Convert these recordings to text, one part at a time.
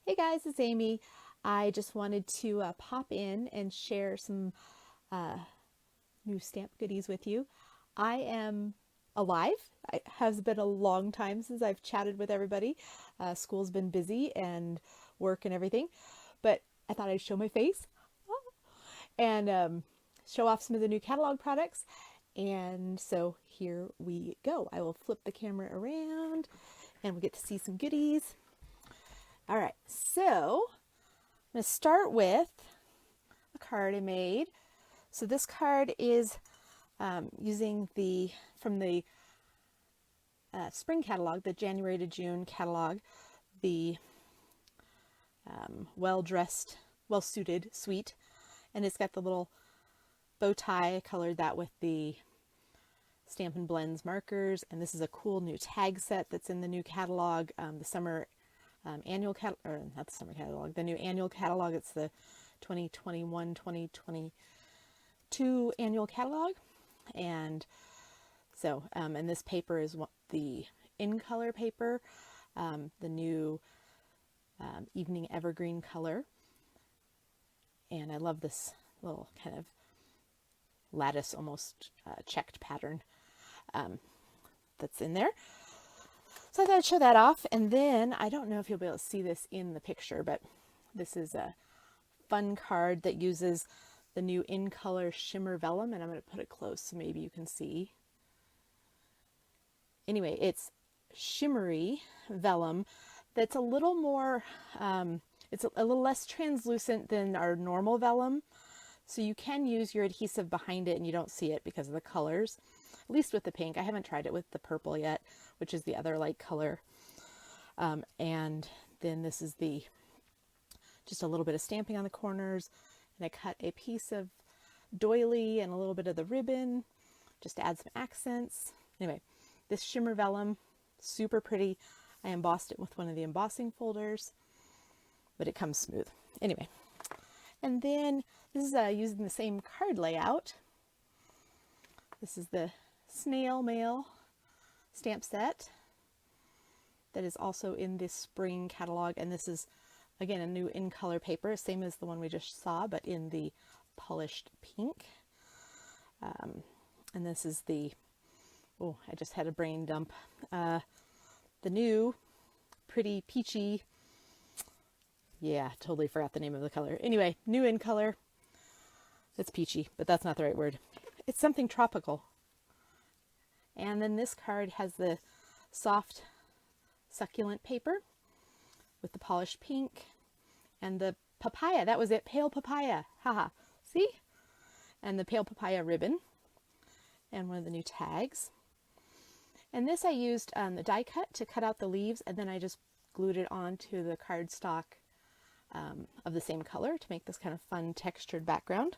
Hey guys, it's Amy. I just wanted to pop in and share some new stamp goodies with you. I am alive. It has been a long time since I've chatted with everybody. School's been busy and work and everything, but I thought I'd show my face and show off some of the new catalog products. And so here we go. I will flip the camera around and we'll get to see some goodies. All right, so I'm going to start with a card I made. So this card is using from the spring catalog, the January to June catalog, the well-dressed, well-suited suite. And it's got the little bow tie. I colored that with the Stampin' Blends markers. And this is a cool new tag set that's in the new catalog, the summer annual catalog, or not the summer catalog, the new annual catalog. It's the 2021-2022 annual catalog. And so, and this paper is the in color paper, the new evening evergreen color. And I love this little kind of lattice, almost checked pattern that's in there. So I thought I'd show that off. And then, I don't know if you'll be able to see this in the picture, but this is a fun card that uses the new in color shimmer vellum. And I'm going to put it close so maybe you can see. Anyway, it's shimmery vellum that's a little more, it's a little less translucent than our normal vellum. So you can use your adhesive behind it and you don't see it because of the colors, at least with the pink. I haven't tried it with the purple yet, which is the other light color. And then this is just a little bit of stamping on the corners. And I cut a piece of doily and a little bit of the ribbon just to add some accents. Anyway, this shimmer vellum, super pretty. I embossed it with one of the embossing folders, but it comes smooth. Anyway, and then this is using the same card layout. This is the Snail Mail stamp set that is also in this spring catalog. And this is, again, a new in color paper, same as the one we just saw, but in the polished pink. And this is oh, I just had a brain dump. The new pretty peachy, yeah, totally forgot the name of the color. Anyway, new in color. It's peachy, but that's not the right word. It's something tropical. And then this card has the soft succulent paper with the polished pink and the papaya. That was it, pale papaya. Haha. See? And the pale papaya ribbon and one of the new tags. And this I used the die cut to cut out the leaves, and then I just glued it onto the cardstock of the same color to make this kind of fun textured background.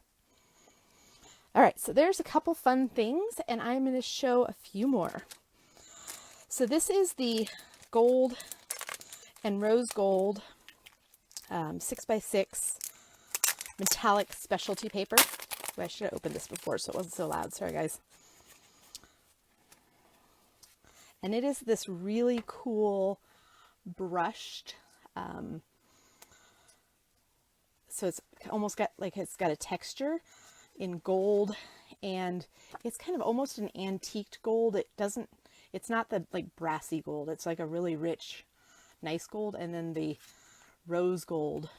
All right, so there's a couple fun things, and I'm going to show a few more. So this is the gold and rose gold 6x6 metallic specialty paper. Ooh, I should have opened this before so it wasn't so loud. Sorry, guys. And it is this really cool brushed, so it's almost got like, it's got a texture in gold, and it's kind of almost an antiqued gold. It's not the like brassy gold. It's like a really rich, nice gold. And then the rose gold,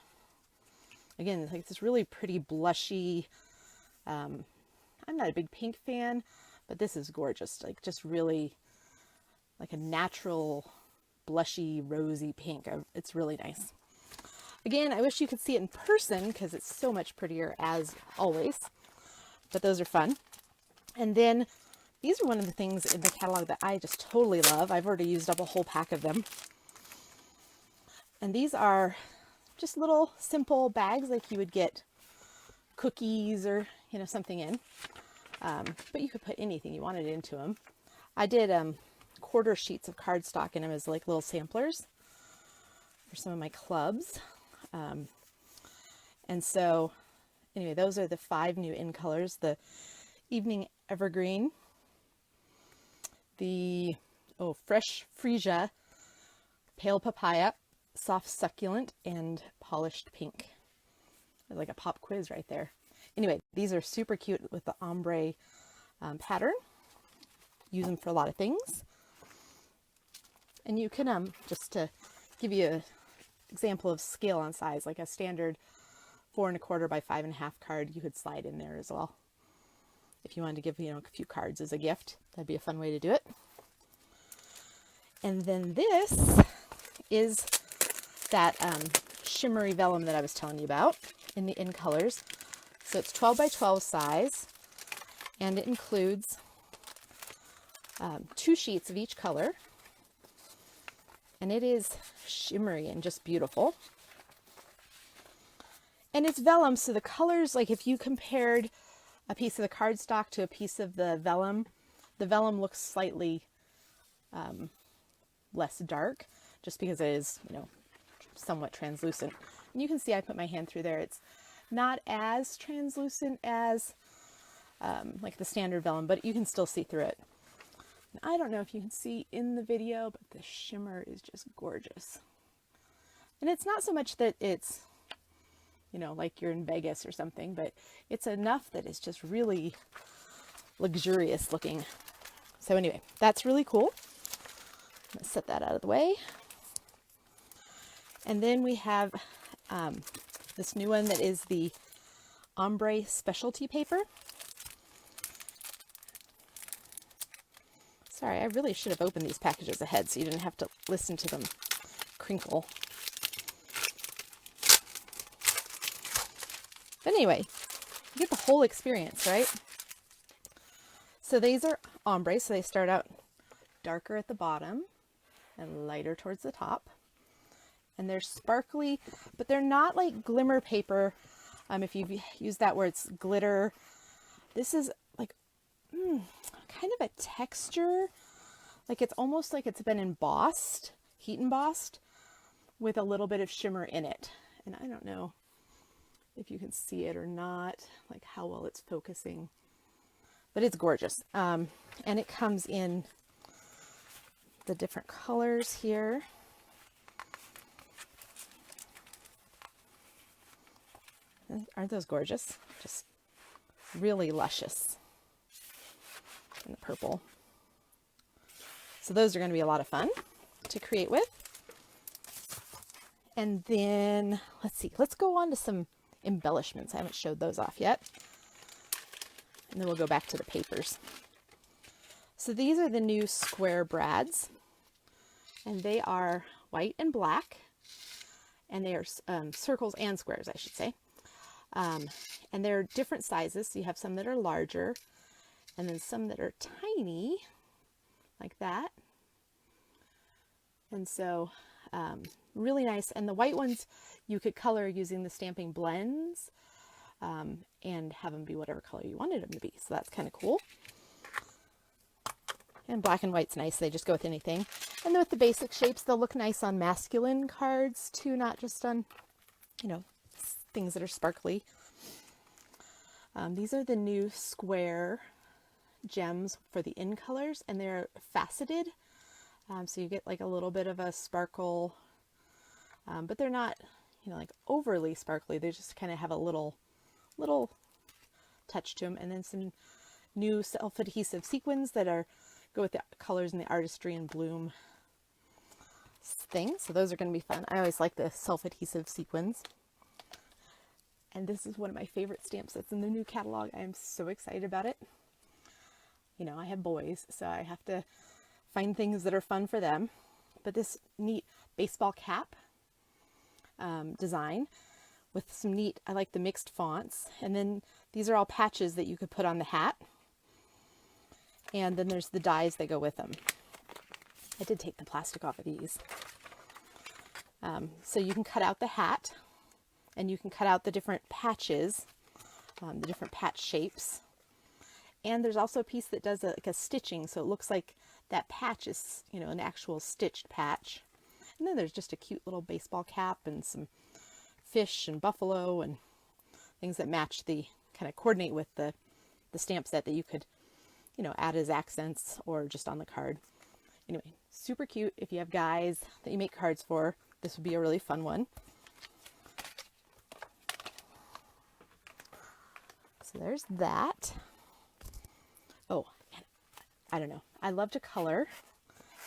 again, it's like this really pretty blushy, I'm not a big pink fan, but this is gorgeous. Like just really like a natural blushy rosy pink. It's really nice. Again, I wish you could see it in person because it's so much prettier as always, but those are fun. And then these are one of the things in the catalog that I just totally love. I've already used up a whole pack of them. And these are just little simple bags like you would get cookies or, you know, something in. But you could put anything you wanted into them. I did quarter sheets of cardstock in them as like little samplers for some of my clubs. And so anyway, those are the 5 new in colors: the evening evergreen, the fresh freesia, pale papaya, soft succulent, and polished pink. Like a pop quiz right there. Anyway, these are super cute with the ombre pattern. Use them for a lot of things. And you can, just to give you an example of scale on size, like a standard 4 1/4 by 5 1/2 card, you could slide in there as well. If you wanted to give, a few cards as a gift, that'd be a fun way to do it. And then this is that shimmery vellum that I was telling you about in colors. So it's 12 by 12 size, and it includes 2 sheets of each color, and it is shimmery and just beautiful. And it's vellum, so the colors, like if you compared a piece of the cardstock to a piece of the vellum looks slightly less dark, just because it is, somewhat translucent. And you can see I put my hand through there. It's not as translucent as like the standard vellum, but you can still see through it. And I don't know if you can see in the video, but the shimmer is just gorgeous. And it's not so much that it's, like you're in Vegas or something, but it's enough that it's just really luxurious looking. So anyway, that's really cool. I'm gonna set that out of the way. And then we have this new one that is the Ombre specialty paper. Sorry, I really should have opened these packages ahead so you didn't have to listen to them crinkle. But anyway, you get the whole experience, right? So these are ombre, so they start out darker at the bottom and lighter towards the top. And they're sparkly, but they're not like glimmer paper. If you've used that where it's glitter, this is like kind of a texture. Like it's almost like it's been embossed, heat embossed, with a little bit of shimmer in it. And I don't know if you can see it or not, like how well it's focusing, but it's gorgeous. And it comes in the different colors here. Aren't those gorgeous? Just really luscious in the purple. So those are going to be a lot of fun to create with. And then let's see, let's go on to some embellishments. I haven't showed those off yet. And then we'll go back to the papers. So these are the new square brads, and they are white and black, and they are circles and squares, I should say. And they're different sizes. So you have some that are larger, and then some that are tiny, like that. And so really nice. And the white ones you could color using the stamping blends and have them be whatever color you wanted them to be. So that's kind of cool. And black and white's nice. They just go with anything. And with the basic shapes, they'll look nice on masculine cards too, not just on, things that are sparkly. These are the new square gems for the in colors, and they're faceted. So you get like a little bit of a sparkle, but they're not, like overly sparkly. They just kind of have a little touch to them. And then some new self-adhesive sequins that go with the colors and the artistry and bloom thing. So those are going to be fun. I always like the self-adhesive sequins. And this is one of my favorite stamp sets in the new catalog. I am so excited about it. I have boys, so I have to find things that are fun for them. But this neat baseball cap design with some neat, I like the mixed fonts. And then these are all patches that you could put on the hat. And then there's the dies that go with them. I did take the plastic off of these. So you can cut out the hat, and you can cut out the different patches, the different patch shapes. And there's also a piece that does like a stitching, so it looks like that patch is, an actual stitched patch. And then there's just a cute little baseball cap and some fish and buffalo and things that match kind of coordinate with the stamp set that you could, add as accents or just on the card. Anyway, super cute if you have guys that you make cards for. this would be a really fun one. So there's that. Oh, and I don't know. I love to color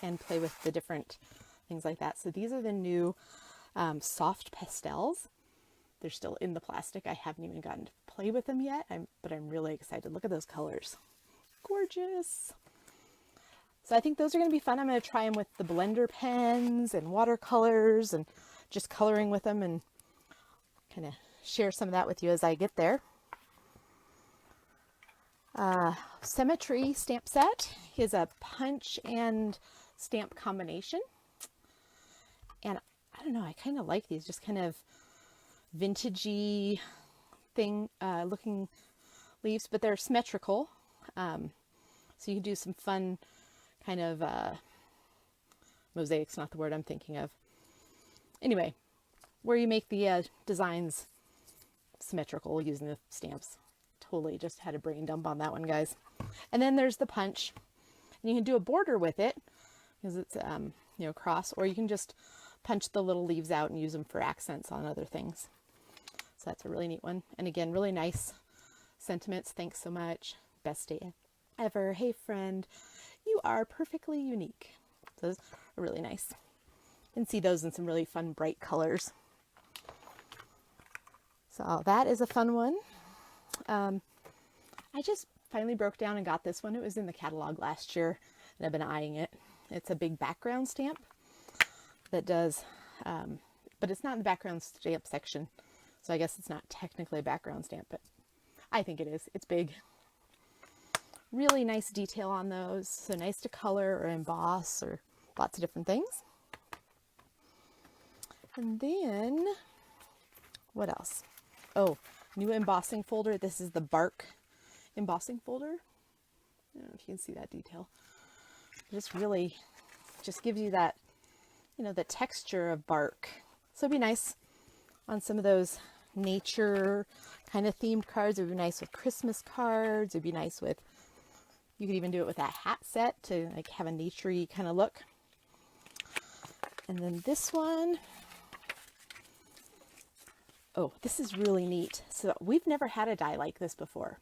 and play with the different things like that. So these are the new soft pastels. They're still in the plastic. I haven't even gotten to play with them yet, but I'm really excited. Look at those colors. Gorgeous. So I think those are going to be fun. I'm going to try them with the blender pens and watercolors and just coloring with them, and kind of share some of that with you as I get there. Symmetry stamp set is a punch and stamp combination. And I don't know, I kind of like these, just kind of vintagey thing looking leaves, but they're symmetrical. So you can do some fun kind of mosaic's not the word I'm thinking of. Anyway, where you make the designs symmetrical using the stamps. Totally just had a brain dump on that one, guys. And then there's the punch. And you can do a border with it because it's you know, cross, or you can just punch the little leaves out and use them for accents on other things. So that's a really neat one. And again, really nice sentiments. Thanks so much. Best day ever. Hey friend, you are perfectly unique. So those are really nice. You can see those in some really fun bright colors. So that is a fun one. I just finally broke down and got this one. It was in the catalog last year and I've been eyeing it. It's a big background stamp that does, but it's not in the background stamp section. So I guess it's not technically a background stamp, but I think it is. It's big. Really nice detail on those. So nice to color or emboss or lots of different things. And then what else? Oh, new embossing folder. This is the bark embossing folder. I don't know if you can see that detail. Just really just gives you that, you know, the texture of bark. So it'd be nice on some of those nature kind of themed cards. It would be nice with Christmas cards. It'd be nice with, you could even do it with that hat set to like have a naturey kind of look. And then this one, oh, this is really neat. So we've never had a die like this before.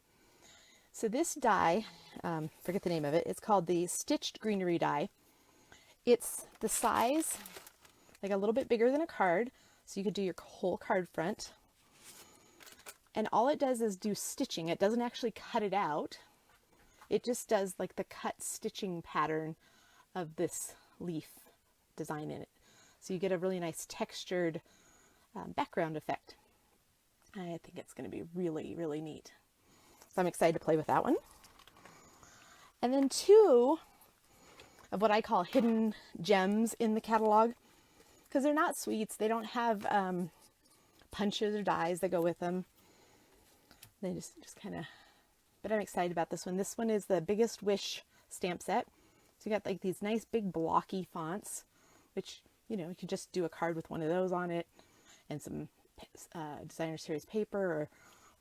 So this die, forget the name of it, it's called the Stitched Greenery Die. It's the size, like a little bit bigger than a card, so you could do your whole card front. And all it does is do stitching. It doesn't actually cut it out. It just does like the cut stitching pattern of this leaf design in it. So you get a really nice textured background effect. I think it's going to be really, really neat. So I'm excited to play with that one. And then two of what I call hidden gems in the catalog, because they're not sweets. They don't have punches or dies that go with them. They just kind of, but I'm excited about this one. This one is the Biggest Wish stamp set. So you got like these nice big blocky fonts, which, you know, you could just do a card with one of those on it and some designer series paper or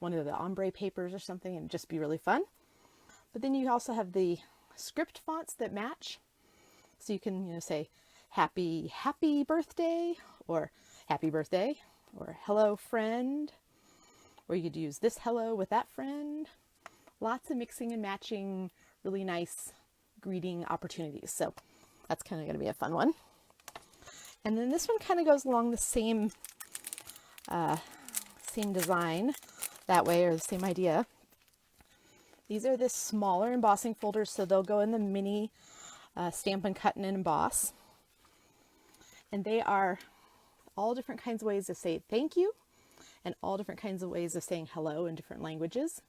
one of the Ombre papers or something, and just be really fun. But then you also have the script fonts that match. So you can, you know, say happy birthday, or happy birthday, or hello friend, or you could use this hello with that friend. Lots of mixing and matching, really nice greeting opportunities. So that's kind of going to be a fun one. And then this one kind of goes along the same design that way, or the same idea. These are the smaller embossing folders, so they'll go in the mini Stampin' Cut and Emboss. And they are all different kinds of ways to say thank you, and all different kinds of ways of saying hello in different languages.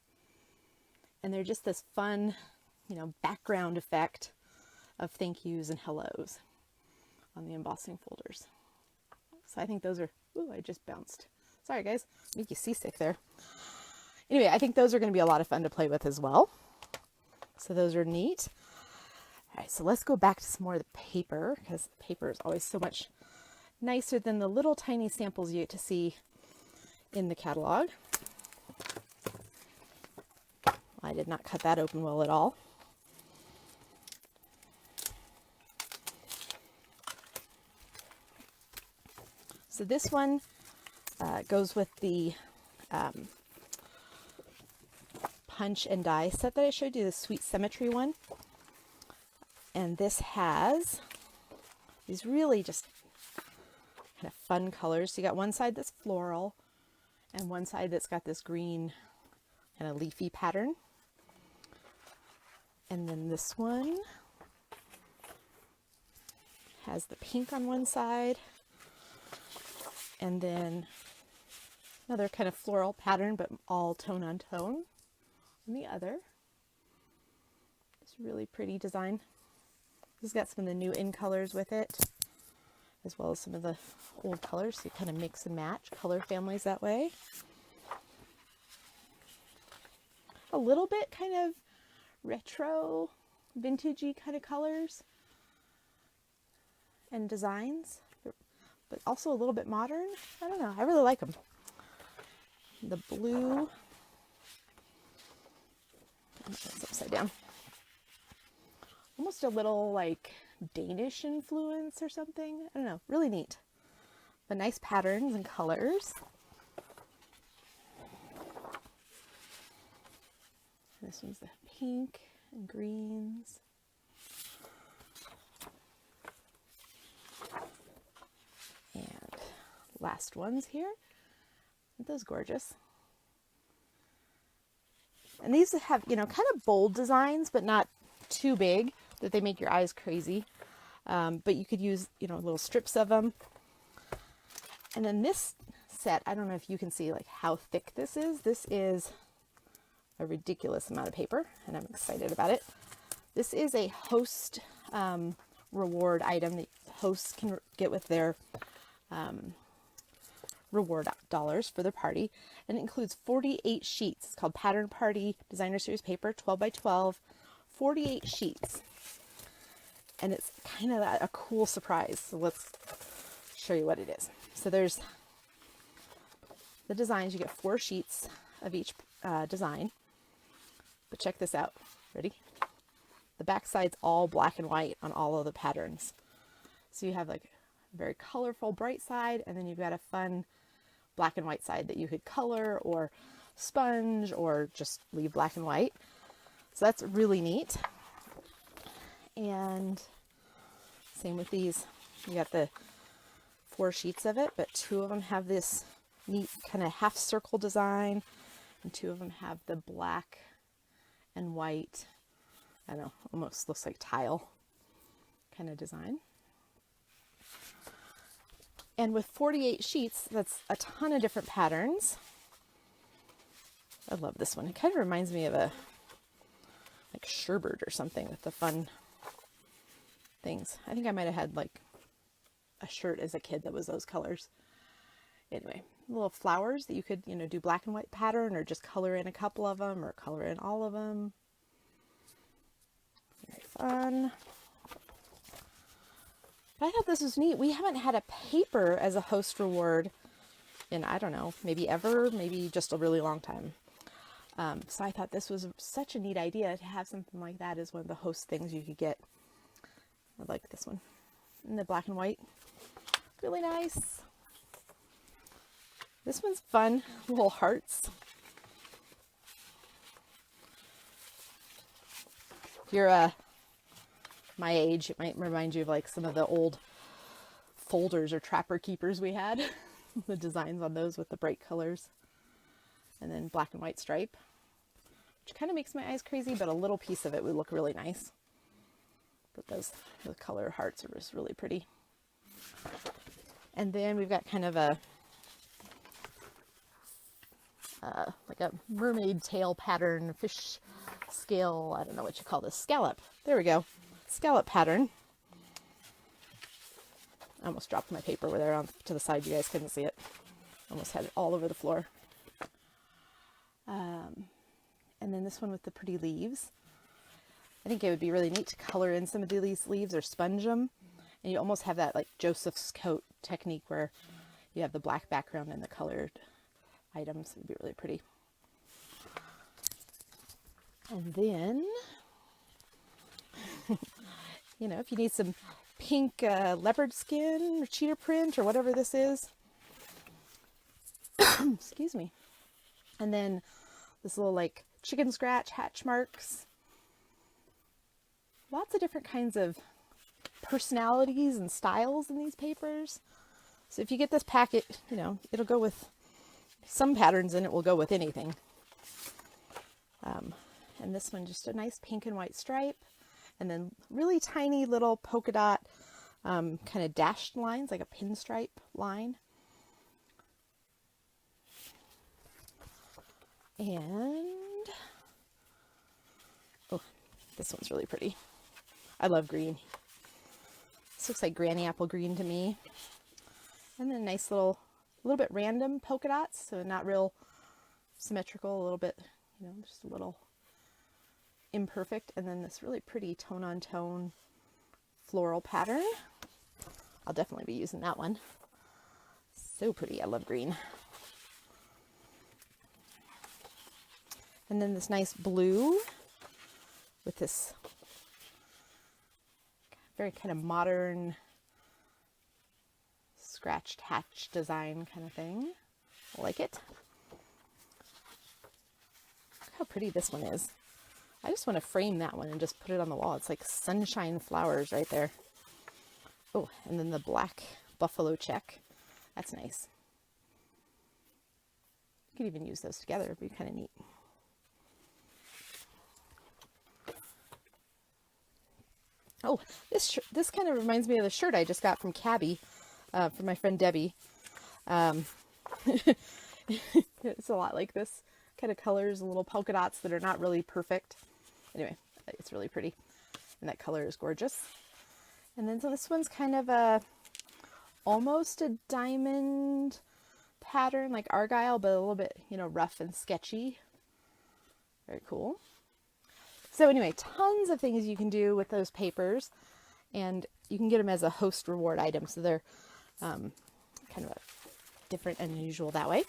And they're just this fun, you know, background effect of thank yous and hellos on the embossing folders. So I think those are, ooh, I just bounced. Sorry guys, make you seasick there. Anyway, I think those are going to be a lot of fun to play with as well. So those are neat. All right, so let's go back to some more of the paper, because the paper is always so much nicer than the little tiny samples you get to see in the catalog. I did not cut that open well at all. So this one goes with the punch and die set that I showed you, the Sweet Symmetry one. And this has these really just kind of fun colors. So you got one side that's floral and one side that's got this green kind of leafy pattern. And then this one has the pink on one side and then another kind of floral pattern, but all tone on tone on the other. It's a really pretty design. This has got some of the new in colors with it, as well as some of the old colors, so you kind of mix and match color families that way. A little bit kind of retro, vintagey kind of colors and designs, but also a little bit modern. I don't know, I really like them. The blue, it's upside down. Almost a little like Danish influence or something. I don't know, really neat. But nice patterns and colors. This one's the pink and greens. And last ones here. Aren't those gorgeous? And these have, you know, kind of bold designs, but not too big that they make your eyes crazy. But you could use, you know, little strips of them. And then this set, I don't know if you can see like how thick this is. This is a ridiculous amount of paper, and I'm excited about it. This is a host reward item that hosts can get with their reward dollars for their party, and it includes 48 sheets. It's called Pattern Party Designer Series paper, 12 by 12, 48 sheets, and it's kind of a cool surprise. So let's show you what it is. So there's the designs. You get 4 sheets of each design, but check this out. Ready? The back side's all black and white on all of the patterns. So you have like a very colorful bright side, and then you've got a fun black and white side that you could color or sponge or just leave black and white. So that's really neat. And same with these. You got the 4 sheets of it, but 2 of them have this neat kind of half circle design, and 2 of them have the black and white, I don't know, almost looks like tile kind of design. And with 48 sheets, that's a ton of different patterns. I love this one. It kind of reminds me of a like sherbet or something with the fun things. I think I might have had like a shirt as a kid that was those colors. Anyway, little flowers that you could, you know, do black and white pattern or just color in a couple of them or color in all of them. Very fun. I thought this was neat. We haven't had a paper as a host reward in, I don't know, maybe ever, maybe just a really long time. So I thought this was such a neat idea to have something like that as one of the host things you could get. I like this one. And the black and white. Really nice. This one's fun. Little hearts. If you're my age, it might remind you of like some of the old folders or trapper keepers we had. The designs on those with the bright colors. And then black and white stripe, which kind of makes my eyes crazy, but a little piece of it would look really nice. But the color hearts are just really pretty. And then we've got kind of a like a mermaid tail pattern, fish scale, I don't know what you call this, scallop. There we go. Scallop pattern. I almost dropped my paper where they're on to the side. You guys couldn't see it. Almost had it all over the floor. And then this one with the pretty leaves. I think it would be really neat to color in some of these leaves or sponge them. And you almost have that like Joseph's coat technique where you have the black background and the colored items. It would be really pretty. And then, you know, if you need some pink leopard skin or cheetah print or whatever this is, Excuse me. And then this little like chicken scratch hatch marks. Lots of different kinds of personalities and styles in these papers. So if you get this packet, you know, it'll go with some patterns and it will go with anything. And this one, just a nice pink and white stripe. And then really tiny little polka dot kind of dashed lines, like a pinstripe line. And, oh, this one's really pretty. I love green. This looks like granny apple green to me. And then a nice little bit random polka dots, so not real symmetrical, a little bit, you know, just a little imperfect. And then this really pretty tone on tone floral pattern. I'll definitely be using that one. So pretty. I love green. And then this nice blue with this very kind of modern scratched hatch design kind of thing. I like it. Look how pretty this one is. I just want to frame that one and just put it on the wall. It's like sunshine flowers right there. Oh, and then the black buffalo check. That's nice. You could even use those together. It'd be kind of neat. Oh, this kind of reminds me of the shirt I just got from Cabby, from my friend Debbie. It's a lot like this kind of colors, little polka dots that are not really perfect. Anyway, it's really pretty, and that color is gorgeous. And then so this one's kind of almost a diamond pattern, like argyle, but a little bit, you know, rough and sketchy. Very cool. So anyway, tons of things you can do with those papers, and you can get them as a host reward item. So they're kind of different and unusual that way.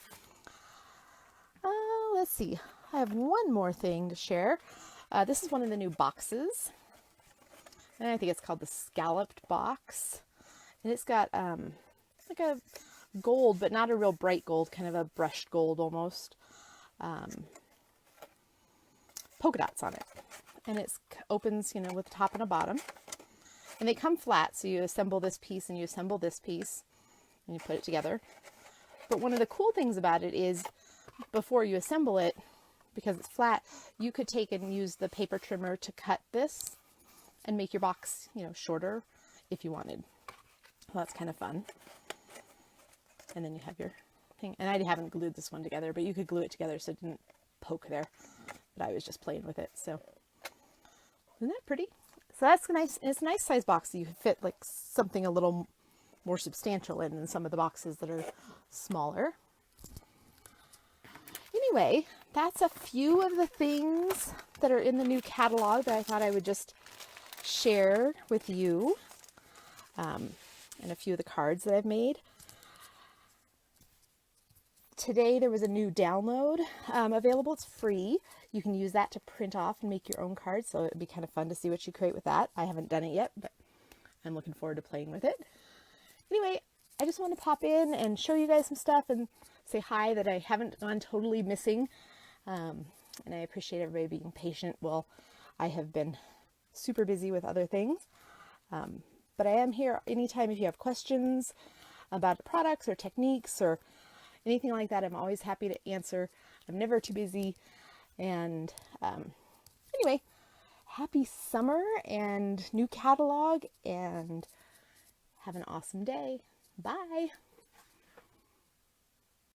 Let's see. I have one more thing to share. This is one of the new boxes, and I think it's called the Scalloped Box. And it's got like a gold, but not a real bright gold, kind of a brushed gold almost. Polka dots on it, and it opens, you know, with the top and a bottom, and they come flat, so you assemble this piece and you assemble this piece and you put it together. But one of the cool things about it is, before you assemble it, because it's flat, you could take and use the paper trimmer to cut this and make your box, you know, shorter if you wanted. Well, that's kind of fun. And then you have your thing, and I haven't glued this one together, but you could glue it together so it didn't poke there. But I was just playing with it, so isn't that pretty? So that's nice. And it's a nice size box, so you can fit like something a little more substantial in than some of the boxes that are smaller. Anyway, that's a few of the things that are in the new catalog that I thought I would just share with you, and a few of the cards that I've made. Today there was a new download available. It's free. You can use that to print off and make your own cards, so it'd be kind of fun to see what you create with that. I haven't done it yet, but I'm looking forward to playing with it. Anyway, I just want to pop in and show you guys some stuff and say hi, that I haven't gone totally missing. And I appreciate everybody being patient while I have been super busy with other things. But I am here anytime if you have questions about products or techniques or anything like that. I'm always happy to answer. I'm never too busy. And anyway, happy summer and new catalog, and have an awesome day. Bye.